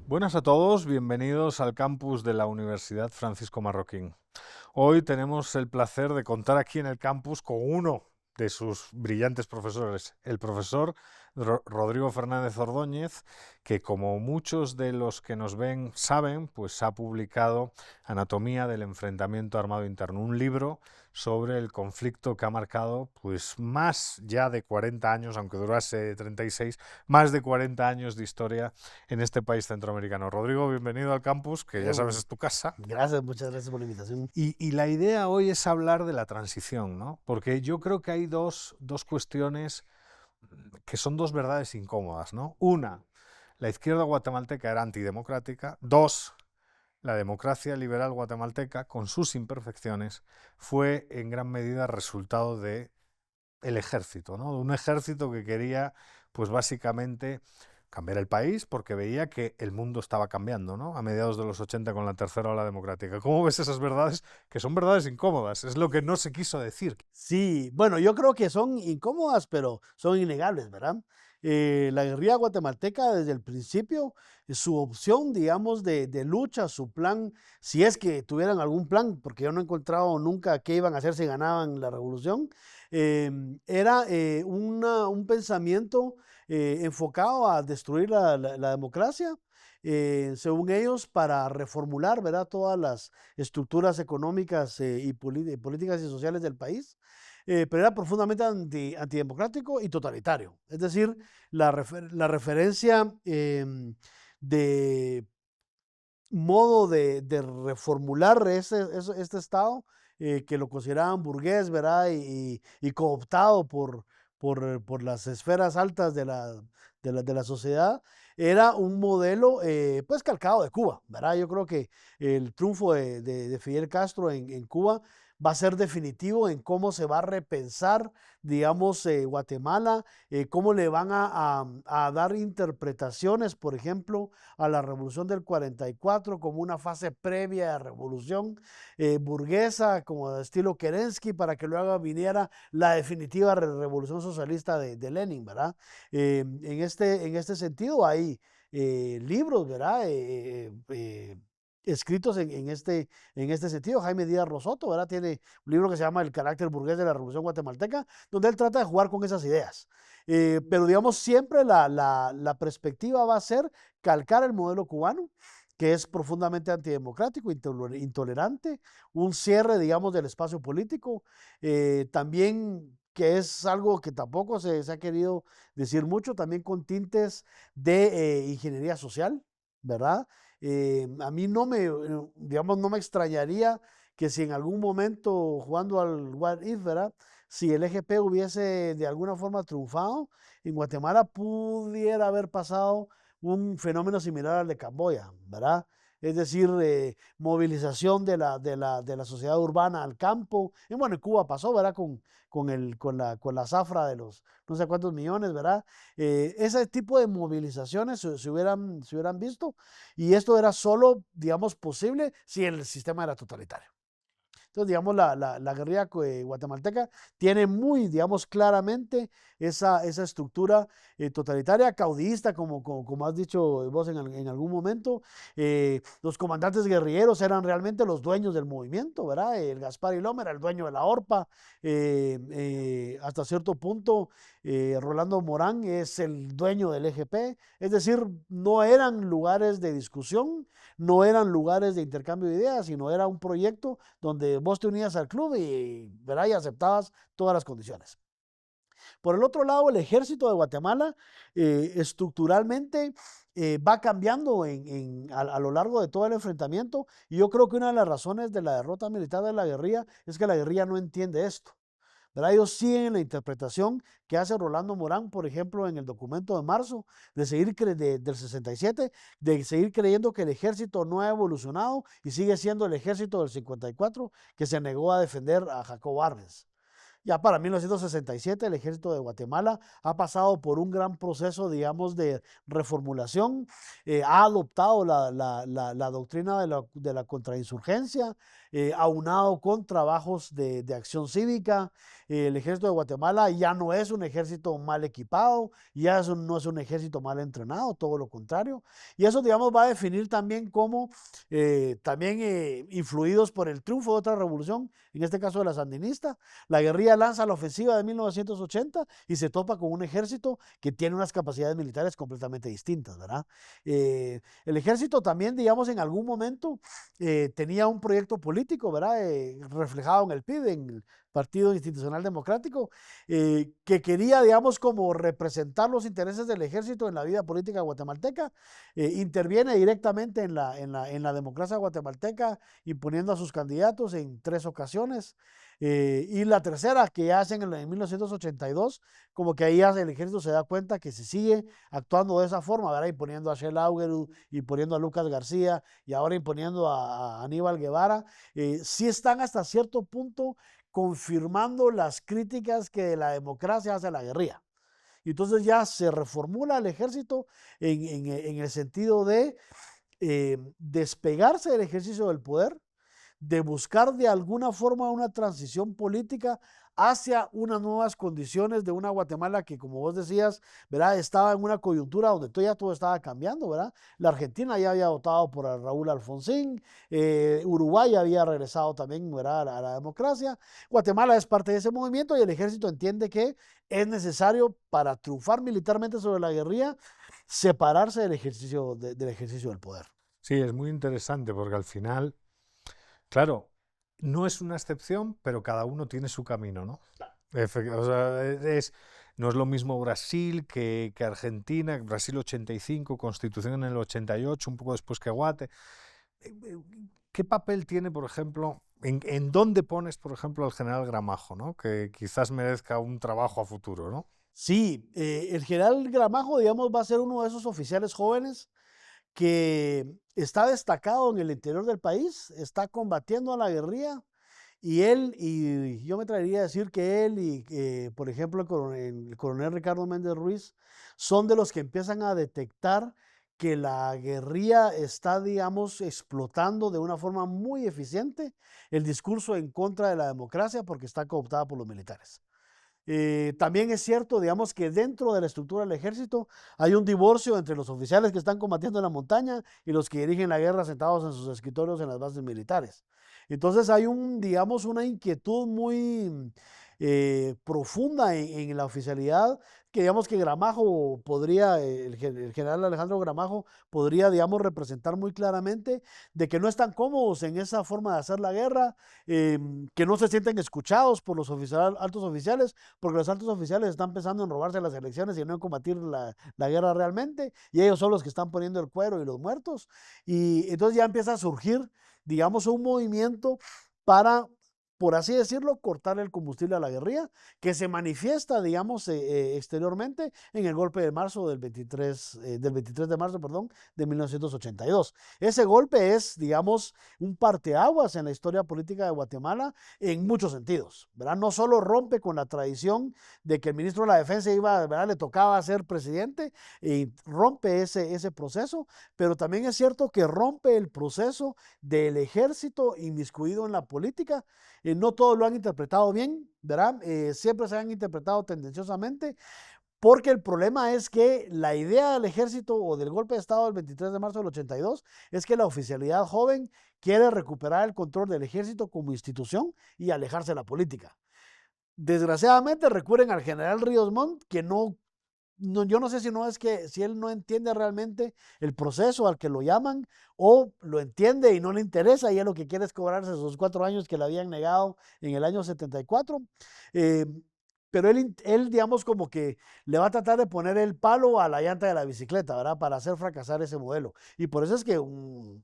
Buenas a todos, bienvenidos al campus de la Universidad Francisco Marroquín. Hoy tenemos el placer de contar aquí en el campus con uno de sus brillantes profesores, el profesor Rodrigo Fernández Ordóñez, que como muchos de los que nos ven saben, pues ha publicado Anatomía del enfrentamiento armado interno, un libro sobre el conflicto que ha marcado pues más ya de 40 años, aunque durase 36, más de 40 años de historia en este país centroamericano. Rodrigo, bienvenido al campus, que ya sabes Bueno, es tu casa. gracias, muchas gracias por la invitación. Y la idea hoy es hablar de la transición, ¿no? Porque yo creo que hay dos cuestiones que son dos verdades incómodas, ¿no? Una, la izquierda guatemalteca era antidemocrática. Dos, la democracia liberal guatemalteca, con sus imperfecciones, fue en gran medida resultado de el ejército, ¿no? Un ejército que quería, pues básicamente, cambiar el país porque veía que el mundo estaba cambiando, ¿no? A mediados de los 80 con la tercera ola democrática. ¿Cómo ves esas verdades? Que son verdades incómodas, es lo que no se quiso decir. Sí, bueno, yo creo que son incómodas, pero son innegables, ¿verdad? La guerrilla guatemalteca desde el principio, su opción, digamos, de lucha, su plan, si es que tuvieran algún plan, porque yo no he encontrado nunca qué iban a hacer si ganaban la revolución, era un pensamiento enfocado a destruir la democracia, según ellos, para reformular, ¿verdad?, todas las estructuras económicas políticas y sociales del país, pero era profundamente antidemocrático y totalitario. Es decir, la referencia de modo de reformular este Estado, que lo consideraban burgués, ¿verdad? Y cooptado por las esferas altas de la sociedad, era un modelo pues calcado de Cuba, ¿verdad? Yo creo que el triunfo de Fidel Castro en Cuba va a ser definitivo en cómo se va a repensar, digamos, Guatemala, cómo le van a dar interpretaciones, por ejemplo, a la revolución del 44 como una fase previa de revolución burguesa, como de estilo Kerensky, para que luego viniera la definitiva revolución socialista de Lenin, ¿verdad? En este sentido hay libros, ¿verdad? Escritos en este sentido. Jaime Díaz Rosoto, ¿verdad? Tiene un libro que se llama El carácter burgués de la Revolución Guatemalteca, donde él trata de jugar con esas ideas. Pero digamos, siempre la perspectiva va a ser calcar el modelo cubano, que es profundamente antidemocrático, intolerante, un cierre, digamos, del espacio político, también que es algo que tampoco se ha querido decir mucho, también con tintes de ingeniería social, ¿verdad? A mí digamos, no me extrañaría que si en algún momento, jugando al What If, ¿verdad? Si el EGP hubiese de alguna forma triunfado, en Guatemala pudiera haber pasado un fenómeno similar al de Camboya, ¿verdad? Es decir, movilización de la sociedad urbana al campo. Y bueno, en Cuba pasó, ¿verdad? Con la zafra de los no sé cuántos millones, ¿verdad? Ese tipo de movilizaciones se hubieran visto, y esto era solo, digamos, posible si el sistema era totalitario. Entonces, digamos, la guerrilla guatemalteca tiene muy, digamos, claramente esa estructura totalitaria, caudillista, como has dicho vos en algún momento. Los comandantes guerrilleros eran realmente los dueños del movimiento, ¿verdad? El Gaspar Iloma era el dueño de la ORPA. Hasta cierto punto, Rolando Morán es el dueño del EGP. Es decir, no eran lugares de discusión, no eran lugares de intercambio de ideas, sino era un proyecto donde vos te unías al club ¿verdad? Y aceptabas todas las condiciones. Por el otro lado, el ejército de Guatemala estructuralmente va cambiando a lo largo de todo el enfrentamiento, y yo creo que una de las razones de la derrota militar de la guerrilla es que la guerrilla no entiende esto, ¿verdad? Ellos siguen la interpretación que hace Rolando Morán, por ejemplo, en el documento de marzo del 67, de seguir creyendo que el ejército no ha evolucionado y sigue siendo el ejército del 54 que se negó a defender a Jacob Arbenz. Ya para 1967 el ejército de Guatemala ha pasado por un gran proceso, digamos, de reformulación, ha adoptado la doctrina de la contrainsurgencia, aunado con trabajos de acción cívica. El ejército de Guatemala ya no es un ejército mal equipado, ya no es un ejército mal entrenado, todo lo contrario. Y eso, digamos, va a definir también cómo, también influidos por el triunfo de otra revolución, en este caso de la sandinista, la guerrilla lanza la ofensiva de 1980 y se topa con un ejército que tiene unas capacidades militares completamente distintas, ¿verdad? El ejército también, digamos, en algún momento tenía un proyecto político, ¿verdad? Reflejado en el PID, en el Partido Institucional Democrático, que quería, digamos, como representar los intereses del ejército en la vida política guatemalteca. Interviene directamente en la democracia guatemalteca, imponiendo a sus candidatos en 3 ocasiones. Y la tercera que hacen en 1982, como que ahí ya el ejército se da cuenta que se sigue actuando de esa forma, ¿verdad? Imponiendo a Shell Augeru, imponiendo a Lucas García y ahora imponiendo a Aníbal Guevara, sí están hasta cierto punto confirmando las críticas que la democracia hace a la guerrilla. Entonces ya se reformula el ejército en el sentido de despegarse del ejercicio del poder, de buscar de alguna forma una transición política hacia unas nuevas condiciones de una Guatemala que, como vos decías, ¿verdad? Estaba en una coyuntura donde todo estaba cambiando, ¿verdad? La Argentina ya había votado por Raúl Alfonsín, Uruguay había regresado también, ¿verdad? A la democracia. Guatemala es parte de ese movimiento y el ejército entiende que es necesario, para triunfar militarmente sobre la guerrilla, separarse del ejercicio del poder. Sí, es muy interesante porque al final, claro, no es una excepción, pero cada uno tiene su camino, ¿no? O sea, no es lo mismo Brasil que Argentina. Brasil 85, Constitución en el 88, un poco después que Guate. ¿Qué papel tiene, por ejemplo, en dónde pones, por ejemplo, al general Gramajo, ¿no? Que quizás merezca un trabajo a futuro, ¿no? Sí, el general Gramajo, digamos, va a ser uno de esos oficiales jóvenes que está destacado en el interior del país, está combatiendo a la guerrilla, y yo me atrevería a decir que él y, por ejemplo, el coronel Ricardo Méndez Ruiz son de los que empiezan a detectar que la guerrilla está, digamos, explotando de una forma muy eficiente el discurso en contra de la democracia porque está cooptada por los militares. También es cierto, digamos, que dentro de la estructura del ejército hay un divorcio entre los oficiales que están combatiendo en la montaña y los que dirigen la guerra sentados en sus escritorios en las bases militares. Entonces hay digamos, una inquietud muy profunda en la oficialidad, que digamos que Gramajo podría, el general Alejandro Gramajo podría, digamos, representar muy claramente de que no están cómodos en esa forma de hacer la guerra, que no se sienten escuchados por los altos oficiales, porque los altos oficiales están pensando en robarse las elecciones y no en combatir la guerra realmente, y ellos son los que están poniendo el cuero y los muertos. Y entonces ya empieza a surgir, digamos, un movimiento para, por así decirlo, cortar el combustible a la guerrilla, que se manifiesta, digamos, exteriormente en el golpe de marzo del 23 de marzo, perdón, de 1982. Ese golpe es, digamos, un parteaguas en la historia política de Guatemala en muchos sentidos, ¿verdad? No solo rompe con la tradición de que el ministro de la Defensa ¿verdad? Le tocaba ser presidente, y rompe ese proceso, pero también es cierto que rompe el proceso del ejército inmiscuido en la política. No todos lo han interpretado bien, ¿verdad? Siempre se han interpretado tendenciosamente, porque el problema es que la idea del ejército o del golpe de Estado del 23 de marzo del 82 es que la oficialidad joven quiere recuperar el control del ejército como institución y alejarse de la política. Desgraciadamente recurren al general Ríos Montt, que yo no sé si no es que si él no entiende realmente el proceso al que lo llaman, o lo entiende y no le interesa y él lo que quiere es cobrarse esos 4 años que le habían negado en el año 74. Pero él, digamos, como que le va a tratar de poner el palo a la llanta de la bicicleta, ¿verdad? Para hacer fracasar ese modelo. Y por eso es que un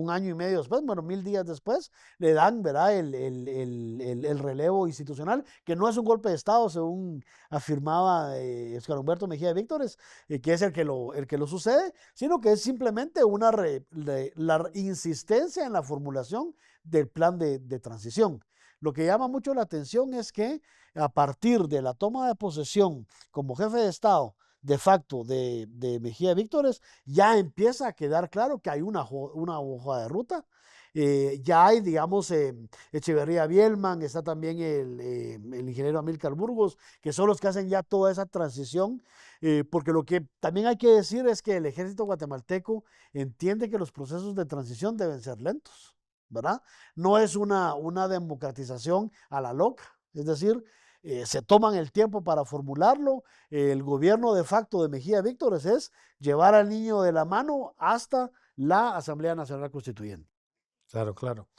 año y medio después, bueno, 1000 días después, le dan, ¿verdad? El relevo institucional, que no es un golpe de Estado, según afirmaba Oscar Humberto Mejía de Víctores, que es el que lo sucede, sino que es simplemente la insistencia en la formulación del plan de transición. Lo que llama mucho la atención es que a partir de la toma de posesión como jefe de Estado de facto de Mejía Víctores, ya empieza a quedar claro que hay una hoja de ruta. Ya hay, digamos, Echeverría Bielman, está también el ingeniero Amílcar Burgos, que son los que hacen ya toda esa transición, porque lo que también hay que decir es que el ejército guatemalteco entiende que los procesos de transición deben ser lentos, ¿verdad? No es una democratización a la loca, es decir, se toman el tiempo para formularlo. El gobierno de facto de Mejía Víctores es llevar al niño de la mano hasta la Asamblea Nacional Constituyente. Claro, claro.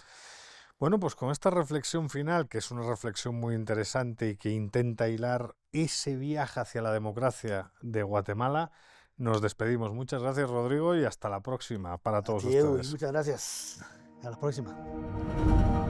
Bueno, pues con esta reflexión final, que es una reflexión muy interesante y que intenta hilar ese viaje hacia la democracia de Guatemala, nos despedimos. Muchas gracias, Rodrigo, y hasta la próxima para A todos ti, Edu, y ustedes. muchas gracias. A la próxima.